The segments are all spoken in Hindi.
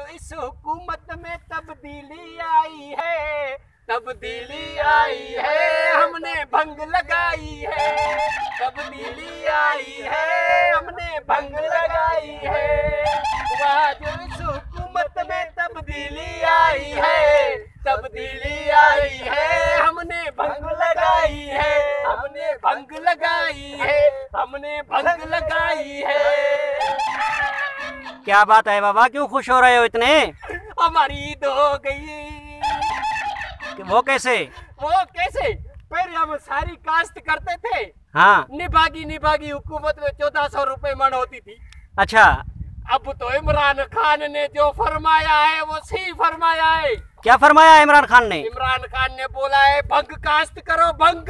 इस हुकूमत में तब्दीली आई है, तब्दीली आई है, हमने भंग लगाई है, तब्दीली आई है, हमने भंग लगाई है। वाह जो इस हुकूमत में तब्दीली आई है, तब्दीली आई है, हमने भंग लगाई है, हमने भंग लगाई है, हमने भंग लगाई है। क्या बात है बाबा, क्यों खुश हो रहे हो इतने? हमारी ईद हो गई। वो कैसे? वो कैसे? पहले हम सारी काश्त करते थे। हाँ। निभागी हुकूमत में 1400 रुपए मन होती थी। अच्छा। अब तो इमरान खान ने जो फरमाया है वो सही फरमाया है। क्या फरमाया है इमरान खान ने? इमरान खान ने बोला है भंग काश्त करो, भंग।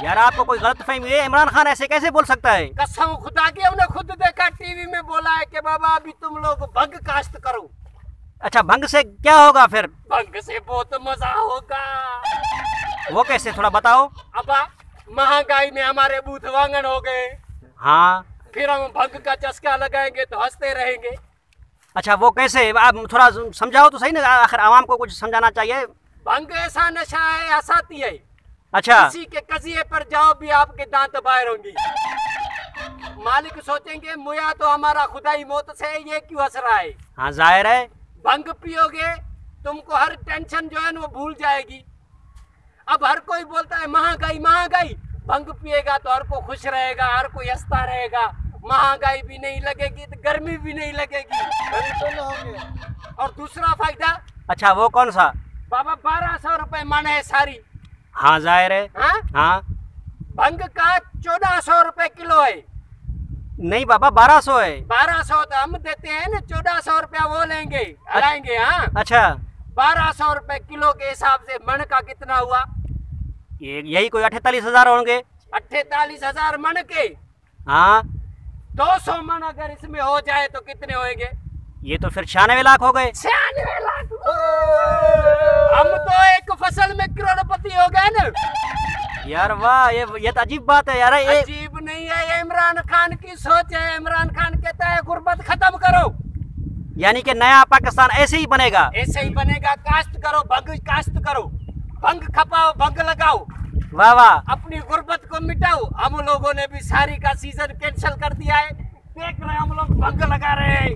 यार आपको कोई गलतफहमी है? इमरान खान ऐसे कैसे बोल सकता है? कसम खुदा की, हमने खुद देखा टीवी में, बोला है कि बाबा अभी तुम लोग भंग काश्त करो। अच्छा, भंग से क्या होगा फिर? भंग से बहुत मजा होगा। वो कैसे, थोड़ा बताओ। अब महंगाई में हमारे बूथ वांगन हो गए। हाँ। फिर हम भंग का चस्का लगाएंगे तो हंसते रहेंगे। अच्छा वो कैसे, आप थोड़ा समझाओ तो सही ना, आखिर आवाम को कुछ समझाना चाहिए। भंग ऐसा नशा है, हंसाती है। अच्छा। किसी के कजिए पर जाओ भी आपके दांत बाहर होंगी। मालिक सोचेंगे मुया तो हमारा खुदाई मौत से है, ये क्यों हंस रहा है। हाँ जाहिर है। भंग पियोगे तुमको हर टेंशन जो है वो भूल जाएगी। अब हर कोई बोलता है महंगाई महंगाई, भंग पिएगा तो हर को खुश रहेगा, हर कोई हंसता रहेगा। महंगाई भी नहीं लगेगी तो गर्मी भी नहीं लगेगी, और दूसरा फायदा। अच्छा वो कौन सा? बाबा 1200 रुपए मन है सारी। हाँ जाहिर है। हाँ? हाँ। भंग का 1400 रुपए किलो है। नहीं बाबा 1200 है। 1200 तो हम देते हैं ना, 1400 रुपया वो लेंगे, हलाएंगे। हाँ। अच्छा 1200 रुपए किलो के हिसाब से मन का कितना हुआ? यही कोई 48,000 होंगे। 48,000 मन के। हाँ। 200 मन अगर इसमें हो जाए तो कितने होंगे? ये तो फिर 96 लाख हो गए। 96 लाख। हम तो एक फसल में करोड़पति हो गए ना। यार वाह, ये तो अजीब बात है यार। अजीब नहीं है, ये इमरान खान की सोच है। इमरान खान कहता है गुर्बत खत्म करो, यानी कि नया पाकिस्तान ऐसे ही बनेगा। ऐसे ही बनेगा। काश्त करो, भंग काश्त करो, भंग खपाओ, भंग लगाओ, वाह वाह, अपनी गुर्बत को मिटाओ। हम लोगों ने भी सारी का सीजन कैंसिल कर दिया है। देख रहे हैं हम लोग भंग लगा रहे हैं।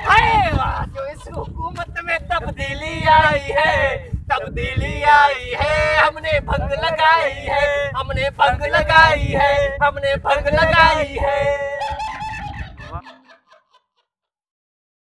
हाय वाह जो इस हुकूमत में तब्दीली आई है, तब्दीली आई है, हमने भंग लगाई है, हमने भंग लगाई है, हमने भंग लगाई है।